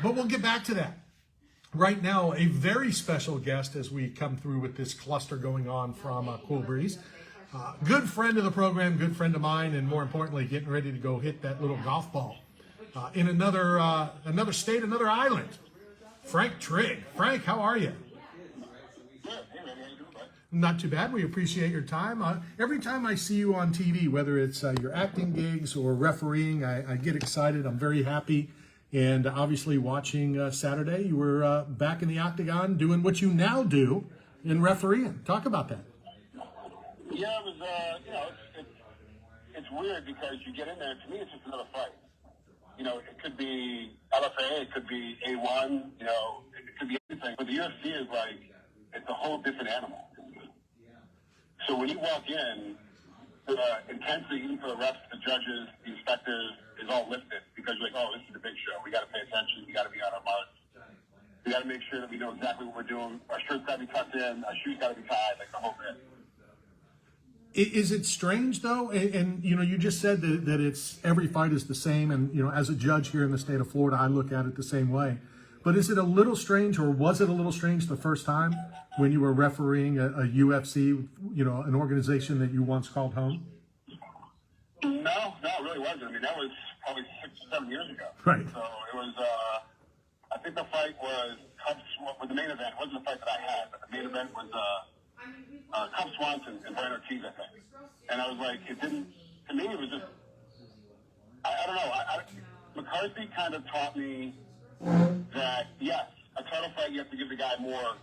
But we'll get back to that. Right now, a very special guest as we come through with this cluster going on from Cool Breeze. Good friend of the program, good friend of mine, and more importantly, getting ready to go hit that little golf ball in another state, another island. Frank Trigg. Frank, how are you? Not too bad. We appreciate your time. Every time I see you on TV, whether it's your acting gigs or refereeing, I get excited. I'm very happy. And obviously watching Saturday, you were back in the octagon doing what you now do in refereeing. Talk about that. Yeah, it was, it's weird because you get in there, to me it's just another fight. It could be LFA, it could be A1, it could be anything. But the UFC is like, it's a whole different animal. So when you walk in, the intensity, even for the refs, the judges, the inspectors, is all lifted because you're like, oh, this is a big show. We got to pay attention. We got to be on our marks. We got to make sure that we know exactly what we're doing. Our shirt's got to be tucked in. Our shoes got to be tied, like the whole bit. Is it strange though? And you just said that it's every fight is the same. And as a judge here in the state of Florida, I look at it the same way. But is it a little strange, or was it a little strange the first time when you were refereeing a UFC, an organization that you once called home? No, it really wasn't. I mean, that was probably 6 or 7 years ago. Right. So it was, I think the fight was the main event. It wasn't the fight that I had, but the main event was Cub Swanson and Brian Ortiz, I think. And I was like, to me, it was just, I don't know. McCarthy kind of taught me that, yes, a title fight, you have to give the guy more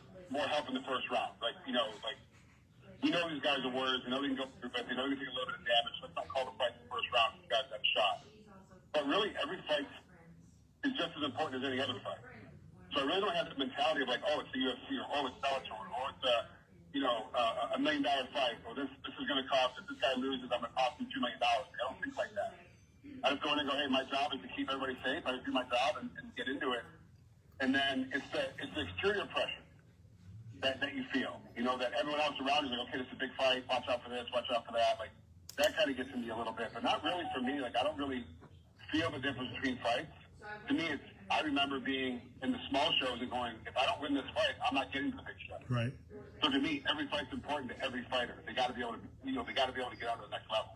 help in the first round. These guys are words, they can go through, but they know they can take a little bit of damage. Let's not call the fight in the first round because guys got shot. But really, every fight is just as important as any other fight. So I really don't have the mentality of like, oh, it's the UFC, or oh, it's Bellator, or it's $1 million fight, or this is going to cost, if this guy loses, I'm going to cost him $2 million. I don't think like that. I just go in and go, hey, my job is to keep everybody safe. I just do my job and get into it. And then it's the exterior pressure that you feel. That everyone else around is like, okay, this is a big fight. Watch out for this. Watch out for that. Like, that kind of gets to me a little bit. But not really for me. Like, I don't really feel the difference between fights. To me, I remember being in the small shows and going, if I don't win this fight, I'm not getting to the big show. Right. So to me, every fight's important to every fighter. They got to be able to, they got to be able to get on to the next level.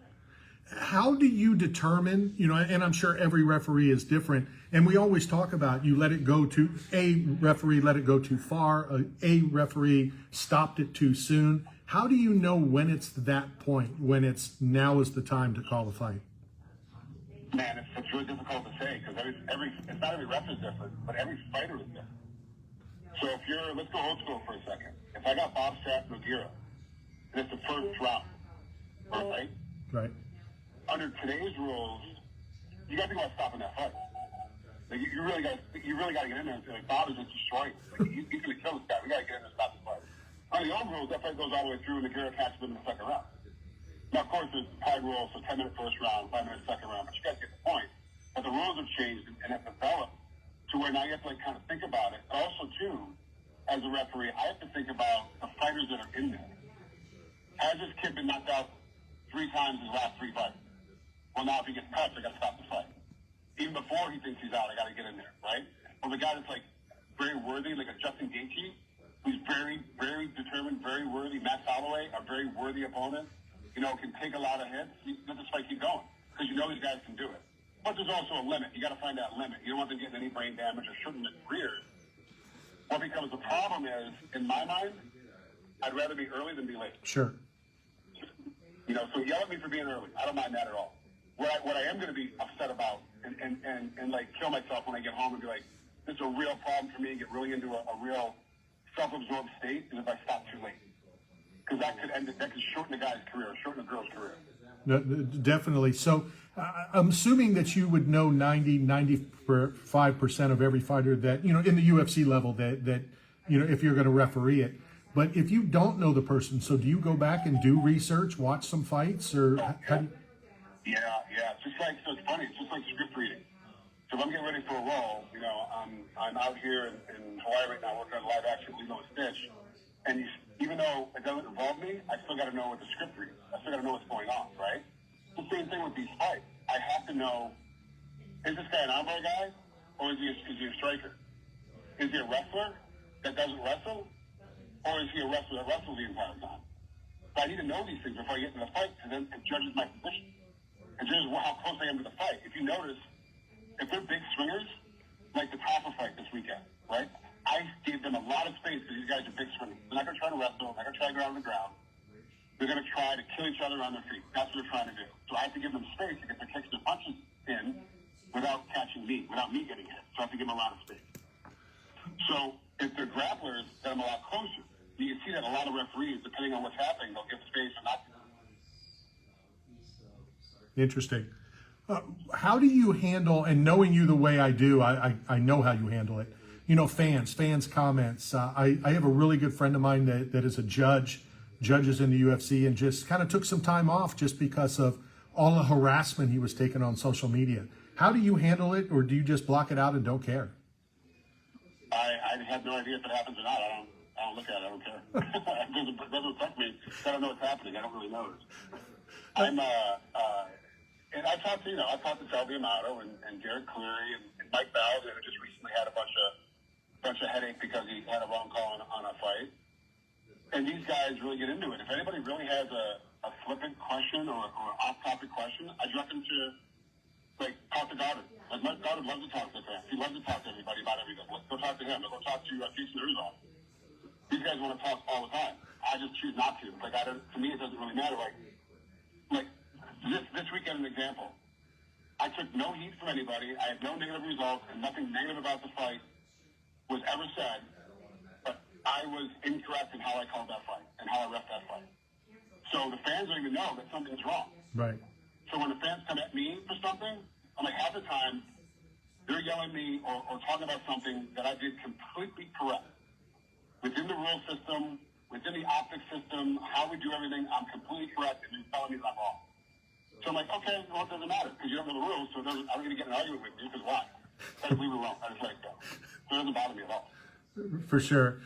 How do you determine, and I'm sure every referee is different, and we always talk about you let it go to, a referee let it go too far, a referee stopped it too soon. How do you know when it's that point, when it's now is the time to call the fight? Man, it's really difficult to say because it's not every ref is different, but every fighter is different. So let's go old school for a second. If I got Bob Sapp Nogueira, and it's the first round, right? Right. Under today's rules, you got to think about stopping that fight. Like you really got to get in there and say, like, Bob is just destroying. Like he's going to kill this guy. We got to get in there and stop the fight. Under the old rules, that fight goes all the way through, and Nogueira catches him in the second round. Now, of course, there's tag rules, so 10-minute first round, 5-minute second round, but you guys get the point. But the rules have changed and have developed to where now you have to kind of think about it. But also, too, as a referee, I have to think about the fighters that are in there. Has this kid been knocked out 3 times in his last 3 fights? Well, now if he gets touched, I got to stop the fight. Even before he thinks he's out, I got to get in there, right? Or the guy that's like very worthy, like a Justin Gaethje, who's very, very determined, very worthy. Matt Holloway, a very worthy opponent, can take a lot of hits. Let this fight keep going because these guys can do it. But there's also a limit. You got to find that limit. You don't want them getting any brain damage or shortening their careers. What becomes the problem is, in my mind, I'd rather be early than be late. Sure. So yell at me for being early. I don't mind that at all. What I am going to be upset about and like kill myself when I get home and be like, this is a real problem for me, get really into a real self-absorbed state, is if I stop too late. Because that could shorten a guy's career, shorten a girl's career. No, definitely. So I'm assuming that you would know 95% of every fighter that, in the UFC level that if you're going to referee it. But if you don't know the person, so do you go back and do research, watch some fights, or how do you... Yeah. It's funny. It's just like script reading. So if I'm getting ready for a role, I'm out here in Hawaii right now working on live action Lilo and Stitch. And even though it doesn't involve me, I still got to know what the script reads. I still got to know what's going on, right? It's the same thing with these fights. I have to know, is this guy an ombre guy? or is he a striker? Is he a wrestler that doesn't wrestle, or is he a wrestler that wrestles the entire time? So I need to know these things before I get into the fight, because then it judges my position. It judges how close I am to the fight. If you notice, if they're big swingers, like the Taffa fight this weekend, right? I gave them a lot of space because these guys are big swingers. They're not going to try to wrestle. They're not going to try to go on the ground. They're going to try to kill each other on their feet. That's what they're trying to do. So I have to give them space to get their kicks and punches in without catching me, without me getting hit. So I have to give them a lot of space. So if they're grapplers, then I'm a lot closer. You can see that a lot of referees, depending on what's happening, they'll give space or not. Interesting. How do you handle, and knowing you the way I do, I know how you handle it. You know, fans comments. I have a really good friend of mine that is a judges in the UFC, and just kind of took some time off just because of all the harassment he was taking on social media. How do you handle it, or do you just block it out and don't care? I have no idea if it happens or not. I don't look at it. I don't care. It doesn't affect me. I don't know what's happening. I don't really notice. And I talked to Selby Amato and Garrett Cleary and Mike Bowser, who just recently had a bunch of headache because he had a wrong call on a fight. And these guys really get into it. If anybody really has a flippant question or off-topic question, I direct them to, like, talk to Goddard. Like, Mike Goddard loves to talk to fans. He loves to talk to everybody about everything. Let's go talk to him. Let's go talk to Jason Herzog. These guys want to talk all the time. I just choose not to. Like, to me, it doesn't really matter. Like this weekend, an example. I took no heat from anybody. I had no negative results, and nothing negative about the fight was ever said. But I was incorrect in how I called that fight and how I ref that fight. So the fans don't even know that something's wrong. Right. So when the fans come at me for something, I'm like, half the time, they're yelling at me or talking about something that I did completely correct. Within the rule system, within the optics system, how we do everything, I'm completely correct, and you're telling me that I'm wrong. So I'm like, okay, well, it doesn't matter, because you don't know the rules, so I'm going to get in an argument with you, because why? I just leave it alone. I just let it go. So it doesn't bother me at all. For sure.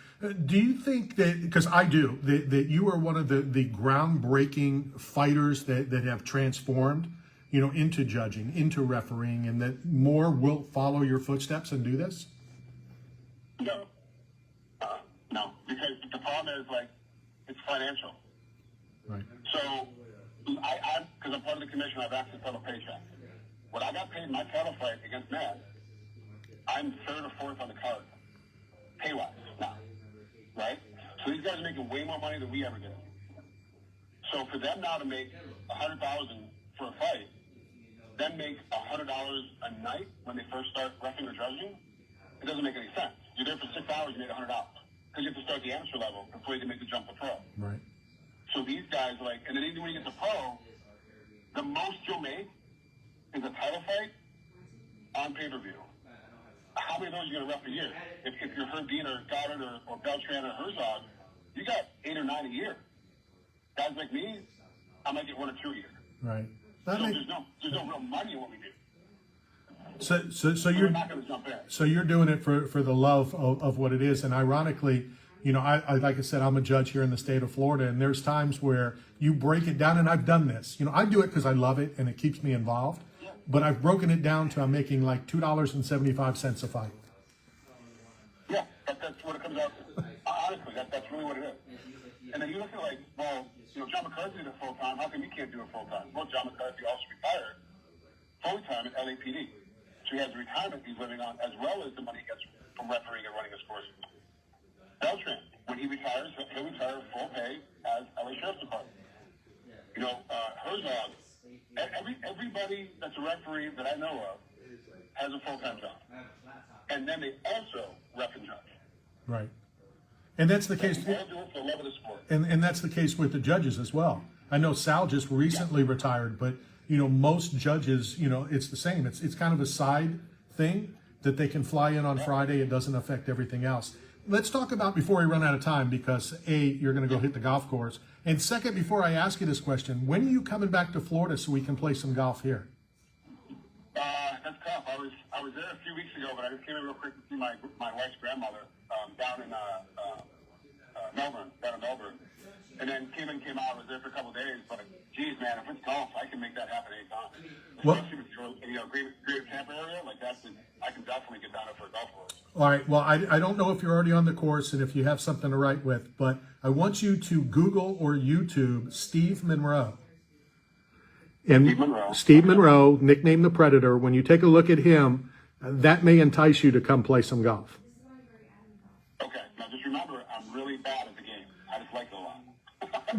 Do you think that, because I do, that you are one of the groundbreaking fighters that have transformed, into judging, into refereeing, and that more will follow your footsteps and do this? No. No, because the problem is, like, it's financial. Right. So, because I'm part of the commission, I have access to the paycheck. What I got paid in my title fight against Matt, I'm third or fourth on the card, pay-wise now, right? So these guys are making way more money than we ever did. So for them now to make $100,000 for a fight, then make $100 a night when they first start reffing or judging, it doesn't make any sense. You're there for 6 hours, you made $100. Because you have to start the amateur level before you can make the jump to pro. Right. So these guys, and then even when you get to pro, the most you'll make is a title fight on pay-per-view. How many of those are you going to ref a year? If you're Herdine or Goddard or Beltran or Herzog, you got 8 or 9 a year. Guys like me, I might get 1 or 2 a year. Right. So there's no real money in what we do. So We're not going to jump in. So you're doing it for the love of what it is, and ironically, I like I said, I'm a judge here in the state of Florida, and there's times where you break it down, and I've done this. I do it because I love it and it keeps me involved. But I've broken it down to I'm making like $2.75 a fight. Yeah, that's what it comes out to. Honestly, that's really what it is. And then you look at John McCarthy did it full time. How come you can't do it full time? Well, John McCarthy also retired full time at LAPD. So he has the retirement he's living on, as well as the money he gets from refereeing and running his courses. Beltran, when he retires, he'll retire full pay as LA Sheriff's Department. Herzog, everybody that's a referee that I know of has a full-time job. And then they also ref and judge. Right. And that's the case. They all do it for the love of the sport. And that's the case with the judges as well. I know Sal just recently retired, but most judges, it's the same. It's kind of a side thing that they can fly in on Friday. It doesn't affect everything else. Let's talk about, before we run out of time, because A, you're going to go hit the golf course. And second, before I ask you this question, when are you coming back to Florida so we can play some golf here? That's tough. I was there a few weeks ago, but I just came in real quick to see my wife's grandmother down in Melbourne, down in Melbourne. And then came out, was there for a couple of days, but geez, man, if it's golf, I can make that happen anytime. Well, Especially with, greater Tampa area, like I can definitely get down there for a golf course. all right. Well, I don't know if you're already on the course and if you have something to write with, but I want you to Google or YouTube Steve Monroe. And Steve Monroe, nicknamed the Predator. When you take a look at him, that may entice you to come play some golf. Okay. Now just remember, I'm really bad at the game. I just like it a lot.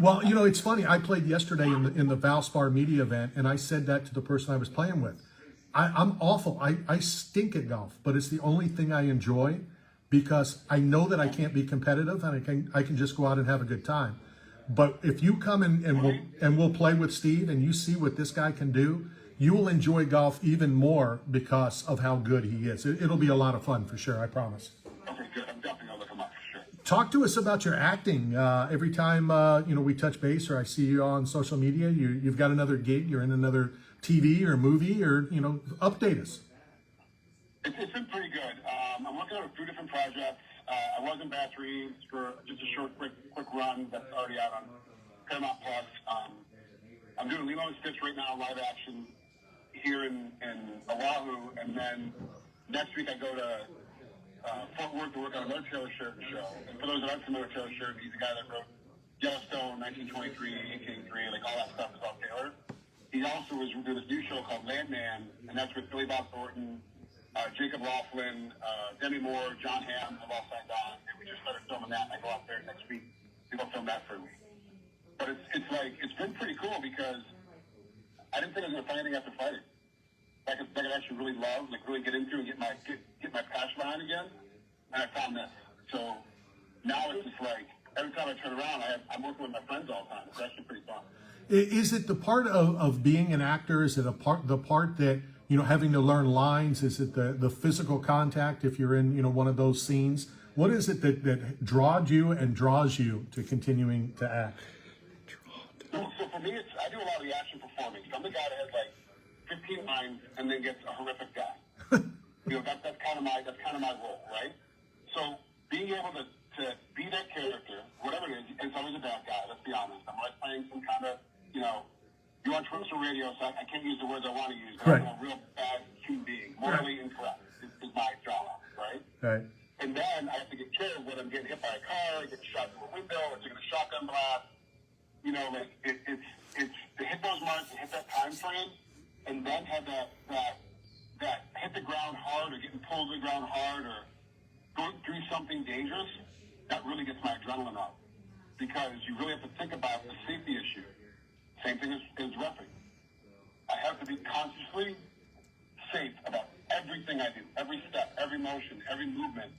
Well, you know, it's funny. I played yesterday in the Valspar media event, and I said that to the person I was playing with. I'm awful. I stink at golf, but it's the only thing I enjoy because I know that I can't be competitive, and I can just go out and have a good time. But if you come and we'll play with Steve, and you see what this guy can do, you will enjoy golf even more because of how good he is. It'll be a lot of fun for sure. I promise. Okay, good. I'm definitely gonna look him up for sure. Talk to us about your acting. Every time we touch base or I see you on social media, you've got another gig, you're in another TV or movie, or update us. It's been pretty good. I'm working on a few different projects. I was in Bass Reeves for just a short, quick run that's already out on Paramount Plus. I'm doing Lilo and Stitch right now, live action here in Oahu, and then next week I go to Fort Worth to work on another Taylor Sheridan show. And for those that aren't familiar with Taylor Sheridan, he's the guy that wrote Yellowstone, 1923, 1883, like all that stuff is all Taylor. He also was doing this new show called Landman, and that's with Billy Bob Thornton, Jacob Laughlin, Demi Moore, John Hamm have all signed on, and we just started filming that. And I go out there next week to go film that for a week. But it's been pretty cool because I didn't think I was gonna find anything after fighting. I could actually really love, really get into and get my passion on again, and I found this. So now it's just like every time I turn around, I'm working with my friends all the time. It's actually pretty fun. Is it the part of being an actor? Is it the part that having to learn lines? Is it the physical contact if you're in one of those scenes? What is it that draws you to continuing to act? So for me, I do a lot of the action performing. I'm the guy that has like 15 lines and then gets a horrific death. That's kind of my role, right? So being able to be that character, whatever it is, it's always a bad guy. Let's be honest. I'm always playing some kind of you're on terrestrial radio, so I can't use the words I want to use. But I'm a real bad human being, morally incorrect is my job, right? Right. And then I have to get killed when I'm getting hit by a car, getting shot through a window, or taking a shotgun blast. It's to hit those marks, to hit that time frame, and then have that hit the ground hard, or getting pulled to the ground hard, or going through something dangerous. That really gets my adrenaline up because you really have to think about the safety issue. Same thing as repping. I have to be consciously safe about everything I do, every step, every motion, every movement.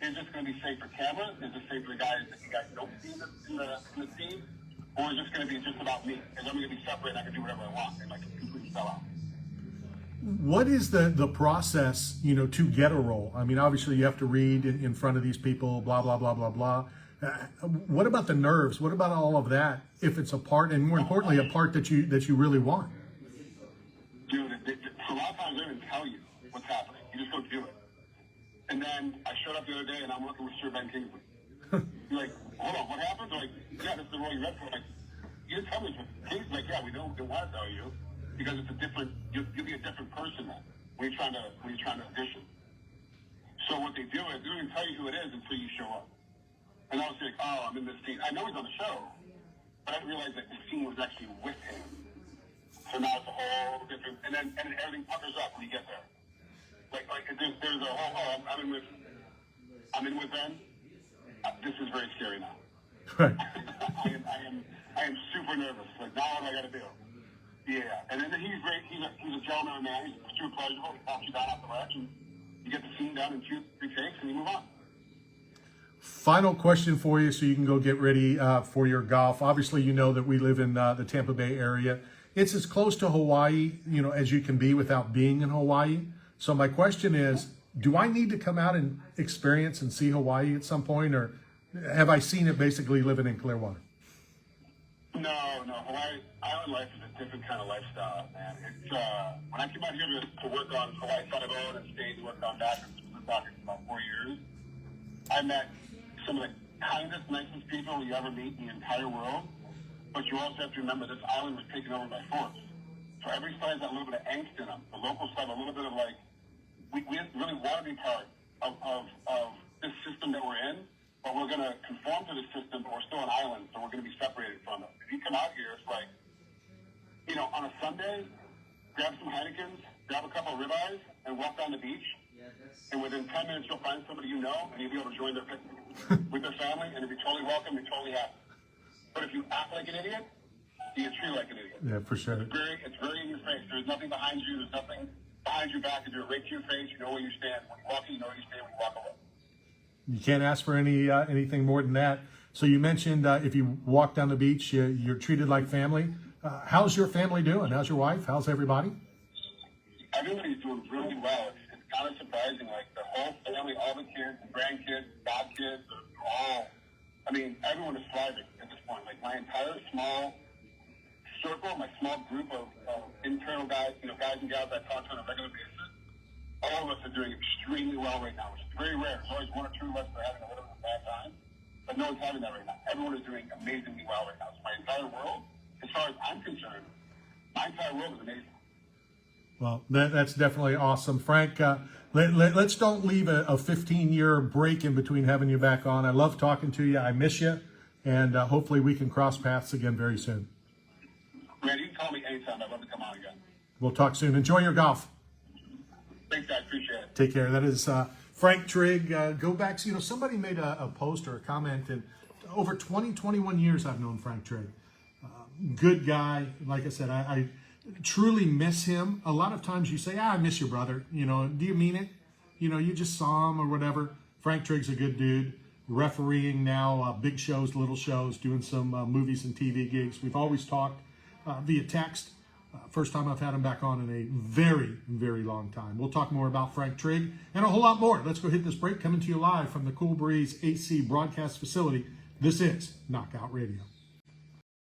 Is this going to be safe for camera? Is this safe for the guys that you guys don't see in the scene? Or is this going to be just about me? Is I'm going to be separate and I can do whatever I want and completely sell out? What is the process, to get a role? I mean, obviously you have to read in front of these people, blah, blah, blah, blah, blah. What about the nerves? What about all of that? If it's a part, and more importantly, a part that you really want. Dude, a lot of times they don't even tell you what's happening. You just go do it. And then I showed up the other day and I'm working with Sir Ben Kingsley. You're like, hold on, what happened? They're like, yeah, this is the role you read for. Like, you didn't tell me this. Kingsley's like, yeah, we don't want to tell you because it's a different. You'll be a different person then when you're trying to audition. So what they do is they don't even tell you who it is until you show up. And I was like, oh, I'm in this scene. I know he's on the show, but I didn't realize that the scene was actually with him. So now it's a whole different, and then everything puckers up when you get there. Like there's a whole, I'm in with Ben. This is very scary now. Right. I am super nervous. Like, now what do I got to do? Yeah. And then he's great. He's a gentleman, man. He's super pleasurable. He pops you down off the ledge, and you get the scene done in 2-3 takes, and you move on. Final question for you so you can go get ready for your golf. Obviously, you know that we live in the Tampa Bay area. It's as close to Hawaii, as you can be without being in Hawaii. So my question is, do I need to come out and experience and see Hawaii at some point, or have I seen it basically living in Clearwater? No. Hawaii island life is a different kind of lifestyle, man. It's when I came out here to work on Hawaii Sunnyboat and stayed to work on that, we've been talking for about 4 years. I met some of the kindest, nicest people you ever meet in the entire world. But you also have to remember this island was taken over by force. So every side has a little bit of angst in them. The local side, a little bit of like, we really want to be part of this system that we're in, but we're going to conform to the system, but we're still an island, so we're going to be separated from it. If you come out here, it's like, you know, on a Sunday, grab some Heinekens, grab a couple of ribeyes, and walk down the beach. And within 10 minutes, you'll find somebody you know, and you'll be able to join their picnic with their family, and you'll be totally welcome, you're totally happy. But if you act like an idiot, you get treated like an idiot. Yeah, for sure. It's very in your face. There's nothing behind you. There's nothing behind your back. If you're right to your face, you know where you stand. When you walk in, you know where you stand. When you walk away. You can't ask for anything more than that. So you mentioned if you walk down the beach, you're treated like family. How's your family doing? How's your wife? How's everybody? Everybody's doing really well. It's kind of surprising. Like the whole family, all the kids, the grandkids, godkids, they're all. I mean, everyone is thriving at this point. Like my entire small circle, my small group of internal guys, you know, guys and gals I talk to on a regular basis, all of us are doing extremely well right now, which is very rare. There's always one or two of us that are having a little bit of a bad time, but no one's having that right now. Everyone is doing amazingly well right now. So my entire world, as far as I'm concerned, my entire world is amazing. Well, that's definitely awesome. Frank, let's don't leave a 15-year break in between having you back on. I love talking to you. I miss you. And hopefully we can cross paths again very soon. Man, you can call me anytime. I'd love to come on again. We'll talk soon. Enjoy your golf. Thanks, guys. Appreciate it. Take care. That is Frank Trigg. Go back. You know, somebody made a post or a comment, and over 21 years I've known Frank Trigg. Good guy. Like I said, I truly miss him. A lot of times you say, I miss your brother. You know, do you mean it? You know, you just saw him or whatever. Frank Trigg's a good dude. Refereeing now, big shows, little shows, doing some movies and TV gigs. We've always talked via text. First time I've had him back on in a very, very long time. We'll talk more about Frank Trigg and a whole lot more. Let's go hit this break. Coming to you live from the Cool Breeze AC broadcast facility. This is Knockout Radio.